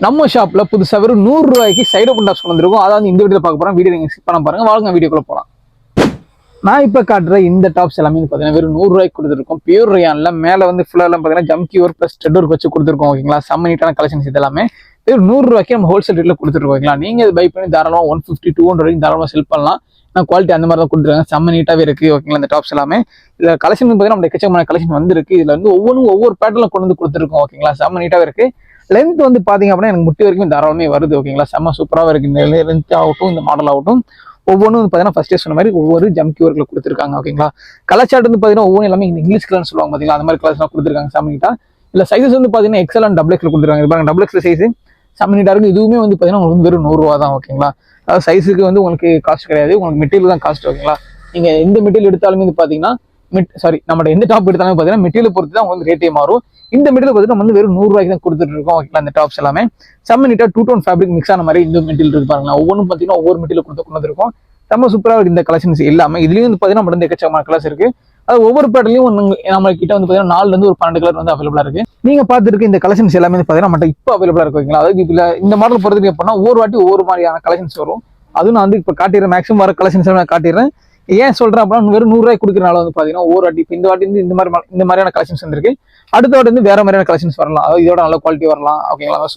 நம்ம ஷாப்ல புதுசா வெறும் 100 ரூபாய்க்கு சைடு ஓப்பன் டாப்ஸ் வந்திருக்கும். அதாவது இந்த வீடியோ பார்க்க போறோம். வீடியோ நீங்க ஸ்கிப் பண்ண பாருங்க. வாங்க வீடியோக்குள்ள போலாம். நான் இப்ப காட்டுற இந்த டாப்ஸ் எல்லாமே பாத்தீங்கன்னா வெறும் 100 ரூபாய்க்கு கொடுத்துருக்கோம். பியூர் ரயான்ல மேல வந்து ஃபுல்லா எல்லாம் பாத்தீங்கன்னா jamki work plus straight work வச்சு கொடுத்துருக்கோம். ஓகேங்களா, செம்ம நீட்டான கலெக்ஷன்ஸ் இது எல்லாமே வெறும் 100 ரூபாய்க்கு நம்ம ஹோல்சேல் ரேட்ல கொடுத்துருக்கோம். ஓகேங்களா, நீங்க பை பண்ணி தாராளமா 150 200 வரைக்கும் தாராளமா செல் பண்ணலாம். குவாலிட்டி அந்த மாதிரி தான் கொடுத்துருக்காங்க. செம்ம நீட்டாவே இருக்கு. ஓகேங்களா, இந்த டாப்ஸ் எல்லாமே இதுல கலெக்ஷன் பாத்தீங்கன்னா நம்ம எக்கச்சக்கமான கலெக்ஷன் வந்திருக்கு. இதுல வந்து ஒவ்வொரு பேட்டர்ல கொண்டு வந்து கொடுத்துருக்கோம். ஓகேங்களா, செம்ம நீட்டாவே இருக்கு. லென்த் வந்து பாத்தீங்க அப்படின்னா எனக்கு முட்டி வரைக்கும் தாராளமே வருது. ஓகேங்களா, செம்ம சூப்பராக இருக்கு. இந்த லென்த் ஆகட்டும், இந்த மாடல் ஆகட்டும், ஒவ்வொன்றும் பார்த்தீங்கன்னா ஃபர்ஸ்டே சொன்ன மாதிரி ஒவ்வொரு ஜம்கி ஒர்க்ல கொடுத்துருக்காங்க. ஓகேங்களா, கலர் சார்ட் வந்து பார்த்தீங்கன்னா ஒவ்வொரு எல்லாமே இங்கிலீஷ் கலர்னு சொல்லுவாங்க. பார்த்தீங்களா, அந்த மாதிரி கலர்ஸ்லாம் கொடுத்துருக்காங்க. செம்ம நீட்டா. இல்லை சைஸஸ் வந்து பார்த்தீங்கன்னா எக்ஸல் அண்ட் டபுள் எக்ஸ்ல கொடுத்துருக்காங்க. இது பாருங்க, டபுள் எக்ஸ்ல சைஸ் செம்ம நீட்டா இருக்கு. இதுவுமே வந்து பார்த்தீங்கன்னா உங்களுக்கு வெறும் 100 ரூபா தான். ஓகேங்களா, அதாவது சைஸுக்கு வந்து உங்களுக்கு காஸ்ட் கிடையாது, உங்களுக்கு மெட்டீரியல் தான் காஸ்ட். ஓகேங்களா, நீங்க எந்த மெட்டீரியல் எடுத்தாலுமே வந்து பார்த்தீங்கன்னா நம்ம எந்த டாப் எடுத்தாலும் பார்த்தீங்கன்னா மெட்டீரியல் பொறுத்து தான் உங்களுக்கு ரேட்டே மாறும். இந்த மெட்டீரியல் பார்த்தீங்கன்னா நம்ம வந்து வெறும் 100 ரூபாய்க்கு தான் கொடுத்துட்டு இருக்கோம். ஓகேங்களா, இந்த டாப்ஸ் எல்லாமே செம்ம நீட்டா 2 டோன் ஃபேப்ரிக் மிக்ஸ் ஆன மாதிரி இந்த மெட்டீரியல் இருக்கு பாருங்க. ஒவ்வொன்றும் பார்த்தீங்கன்னா ஒவ்வொரு மெட்டீரியல் கொண்டு வந்திருக்கோம். செம்ம சூப்பராக இருக்கு இந்த கலெக்ஷன்ஸ் எல்லாமே. இதுலயும் வந்து பார்த்தீங்கன்னா நம்ம வந்து எக்கச்சக்கமான கலர்ஸ் இருக்கு. அது ஒவ்வொரு பேட்டர்லையும் நம்ம கிட்ட வந்து பார்த்தீங்கன்னா 4 இருந்து ஒரு 12 கலர் வந்து அவைலபிளா இருக்கு. நீங்க பார்த்துருக்கு இந்த கலெக்ஷன்ஸ் எல்லாமே வந்து பார்த்தீங்கன்னா நம்மகிட்ட இப்போ அவைலபிளா இருக்கு. ஓகேங்களா, அதாவது இதுல இந்த மாடல் பொறுத்து எப்படின்னா ஒவ்வொரு வாட்டி ஒவ்வொரு மாதிரியான கலெக்ஷன்ஸ் வரும். அதுவும் நான் வந்து இப்போ காட்டிடுறேன். மேக்ஸிமம் வர கலெக்ஷன்ஸ் நான் காட்டிடுறேன். ஏன் சொல்றேன் அப்படின்னா வெறும் 100 ரூபாய் கொடுக்குறனால வந்து பாத்தீங்கன்னா ஒவ்வொரு வாட்டி இந்த வாட்டி வந்து இந்த மாதிரியான கலெக்ஷன்ஸ் வந்துருக்கு. அடுத்த வாட்டி வந்து வேற மாதிரியான கலெக்ஷன்ஸ் வரலாம். அதாவது இதோட நல்ல குவாலிட்டி வரலாம். ஓகேங்களா,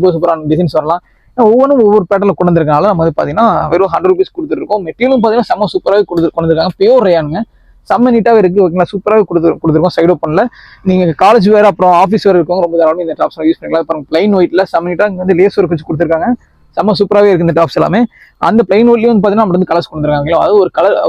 சூப்பரான டிசைன்ஸ் வரலாம். ஒவ்வொன்றும் ஒவ்வொரு பேட்டர்ல கொண்டு வந்திருக்கனால நம்ம வந்து பாத்தீங்கன்னா வெறும் 100 ருபீஸ் கொடுத்துருக்கோம். மெட்டீரியலும் பாத்தீங்கன்னா செம்ம சூப்பராகவே கொண்டு வந்திருக்காங்க. பியூர் ரயானுங்க, செம்ம நீட்டாவே இருக்கு. ஓகேங்களா, சூப்பராகவே கொடுத்துருக்கோம். சைட் ஓப்பன்ல நீங்க காலேஜ் வேற அப்புறம் ஆஃபீஸ் வேற இருக்கவங்க ரொம்ப தாராளமாக இந்த டாப்ஸ் யூஸ் பண்ணிக்கலாம். இப்போ பிளைன் ஒயிட்ல செம்ம நீட்டா இங்க வந்து லேஸ் ஒர்க் வச்சு கொடுத்துருக்காங்க. செம்ம சூப்பராகவே இருக்கு இந்த டாப்ஸ் எல்லாமே. அந்த பிளைன் ஒயிட்லயும் வந்து பாத்தீங்கன்னா நம்ம வந்து கலர்ஸ் கொடுத்துருக்காங்க. அது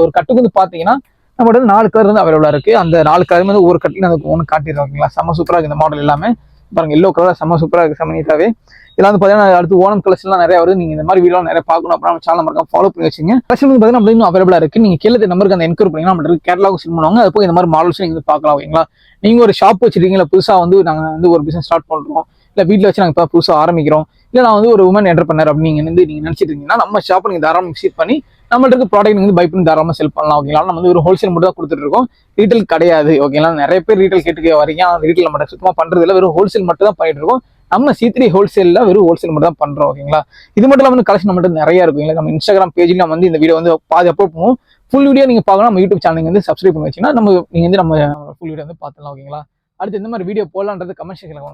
ஒரு கட்டுக்கு வந்து பாத்தீங்கன்னா நம்ம வந்து 4 கலர் வந்து அவைலபிளா இருக்கு. அந்த 4 கலர் வந்து ஒரு கட்டில அதுக்கு ஒன்று காட்டிடுறோம். ஓகேங்களா, செம்ம சூப்பராக இருக்கு இந்த மாடல் எல்லாமே. பாருங்க, எல்லோ கலர் செம்ம சூப்பராக இருக்கு. செம்ம நீட்டாவே இதெல்லாம் வந்து பாத்தீங்கன்னா அடுத்து ஓணம் கலெக்ஷன்லாம் நிறைய வருது. நீங்க இந்த மாதிரி வீடியோ நிறைய பார்க்கணும் அப்படின்னா சேனல் மறக்காம ஃபாலோ பண்ணி வச்சுங்க. கலெக்ஷன் வந்து பாத்தீங்கன்னா இன்னும் அவைலபிளா இருக்கு. நீங்க கீழே நம்பருக்கு அந்த என்கொயரி பண்ணீங்கன்னா நம்ம கேட்டலாக் சென்ட் பண்ணுவாங்க. அது போய் இந்த மாதிரி மாடல்ஸ் நீங்க பார்க்கலாம். ஓகேங்களா, நீங்க ஒரு ஷாப் வச்சிருக்கீங்களா, புதுசா வந்து நாங்க வந்து ஒரு பிசினஸ் ஸ்டார்ட் பண்றோம், இல்ல வீட்டுல வச்சு நாங்க இப்போ புதுசா ஆரம்பிக்கிறோம், இல்ல நான் வந்து ஒரு உமன் என்டர்பிரனர் அப்படின்னு நீங்க நினைச்சிட்டு இருக்கீங்கன்னா நம்ம ஷாப்பை நீங்க தாராளமாக விசிட் பண்ணி நம்மள்ட்ட இருக்க ப்ராடக்ட் நீங்க பை பண்ணி தாராளமாக செல் பண்ணலாம். ஓகேங்களா, நம்ம வந்து ஒரு ஹோல்சேல் மட்டும் தான் கொடுத்துட்டு இருக்கோம், ரீட்டைல் கிடையாது. ஓகேங்களா, நிறைய பேர் ரீட்டைல் கேட்டு வரீங்க, ரீட்டைல் நம்ம சுத்தமா பண்றது இல்லை, வெறும் ஹோல்சேல் மட்டும் தான் பண்ணிட்டு இருக்கோம். நம்ம C3 ஹோல்சேல்ல வெறும் ஹோல்சேல் மட்டும் தான் பண்றோம். ஓகேங்களா, இது மட்டும் இல்லாம கலெக்ஷன் நம்மகிட்ட நிறைய இருக்கும். நம்ம இன்ஸ்டாகிராம் பேஜ்ல நம்ம வந்து இந்த வீடியோ வந்து பாதி அப்லோட் பண்ணுவோம். ஃபுல் வீடியோ நீங்க பார்க்கணும். நம்ம யூடியூப் சேனல் வந்து சப்ஸ்கிரைப் பண்ணி வச்சீங்கன்னா நீங்க வந்து நம்ம ஃபுல் வீடியோ வந்து பார்த்துலாம். ஓகேங்களா, அடுத்து இந்த மாதிரி வீடியோ போடலான்றது கமெண்ட் செக்ஷன்ல